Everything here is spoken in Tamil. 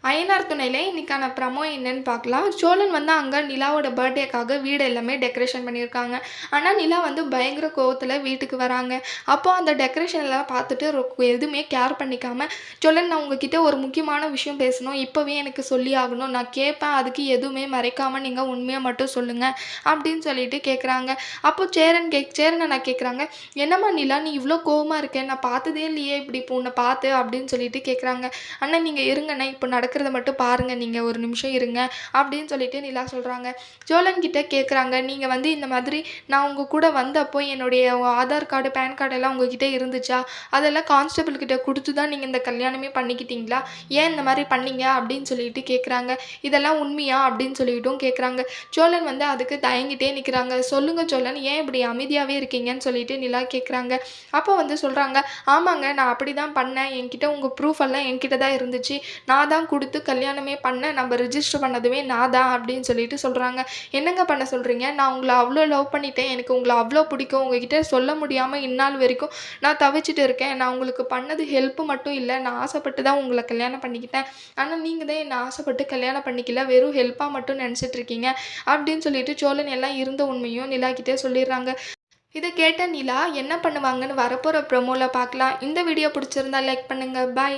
அய்யனார் துணையில இன்னைக்கான ப்ரமோ என்னன்னு பார்க்கலாம். சோழன் வந்து அங்க நிலாவோட பர்த்டேக்காக வீடு எல்லாமே டெக்கரேஷன் பண்ணியிருக்காங்க. ஆனா நிலா வந்து பயங்கர கோவத்துல வீட்டுக்கு வராங்க. அப்போ அந்த டெக்கரேஷன் எல்லாம் பார்த்துட்டு எதுவுமே கேர் பண்ணிக்காம, சோழன் நான் உங்ககிட்ட ஒரு முக்கியமான விஷயம் பேசணும். இப்பவே எனக்கு சொல்லி ஆகணும். நான் கேட்பேன். அதுக்கு எதுவுமே மறைக்காம நீங்க உண்மைய மட்டும் சொல்லுங்க அப்படின்னு சொல்லிட்டு கேட்குறாங்க. அப்போ சேரன் அண்ணா கேட்குறாங்க, என்னம்மா நிலா நீ இவ்வளோ கோவமா இருக்க? நான் பார்த்ததே இல்லையே இப்படி இப்போ உன்னை பார்த்து அப்படின்னு சொல்லிட்டு கேட்குறாங்க. அண்ணா நீங்க இருங்கண்ணா இப்போ நடக்கிறத மட்டும் பாருங்க. நீங்க ஒரு நிமிஷம் இருங்க அப்படின்னு சொல்லிட்டு நிலா சொல்றாங்க. சோழன் கிட்ட கேட்குறாங்க, நீங்க வந்து இந்த மாதிரி நான் உங்க கூட வந்தப்போ என்னுடைய ஆதார் கார்டு, பேன் கார்டு எல்லாம் உங்ககிட்ட இருந்துச்சா? அதெல்லாம் கான்ஸ்டபிள் கிட்ட கொடுத்து தான் நீங்க இந்த கல்யாணமே பண்ணிக்கிட்டீங்களா? ஏன் இந்த மாதிரி பண்ணீங்க அப்படின்னு சொல்லிட்டு கேட்குறாங்க. இதெல்லாம் உண்மையா அப்படின்னு சொல்லிட்டும் கேட்குறாங்க. சோழன் வந்து அதுக்கு தயங்கிட்டே நிற்கிறாங்க. சொல்லுங்க சோழன், ஏன் இப்படி அமைதியாகவே இருக்கீங்கன்னு சொல்லிட்டு நிலா கேட்குறாங்க. அப்போ வந்து சொல்கிறாங்க, ஆமாங்க நான் அப்படி தான் பண்ணேன். என்கிட்ட உங்கள் ப்ரூஃப் எல்லாம் என்கிட்ட தான் இருந்துச்சு. நான் தான் கொடுத்து கல்யாணமே பண்ணேன். நம்ம ரிஜிஸ்டர் பண்ணதுமே நான் தான் அப்படின்னு சொல்லிட்டு சொல்கிறாங்க. என்னங்க பண்ண சொல்கிறீங்க? நான் உங்களை அவ்வளோ லவ் பண்ணிட்டேன். எனக்கு உங்களை அவ்வளோ பிடிக்கும். உங்ககிட்ட சொல்ல முடியாமல் இந்நாள் வரைக்கும் நான் தவிச்சிட்டு இருக்கேன். நான் உங்களுக்கு பண்ணது ஹெல்ப்பு மட்டும் இல்லை. நான் ஆசைப்பட்டு தான் உங்களை கல்யாணம் பண்ணிக்கிட்டேன். ஆனால் நீங்கள் தான் என்னை ஆசைப்பட்டு கல்யாணம் பண்ணிக்கல. வெறும் ஹெல்ப்பாக மட்டும் நினச்சிட்டு இருக்கீங்க அப்படின்னு சொல்லிட்டு சோழன் எல்லாம் இருந்த உண்மையும் நிலா கிட்டே சொல்லிடுறாங்க. இதை கேட்ட நிலா என்ன பண்ணுவாங்கன்னு வரப்போகிற ப்ரோமோவில் பார்க்கலாம். இந்த வீடியோ பிடிச்சிருந்தா லைக் பண்ணுங்கள். பாய்.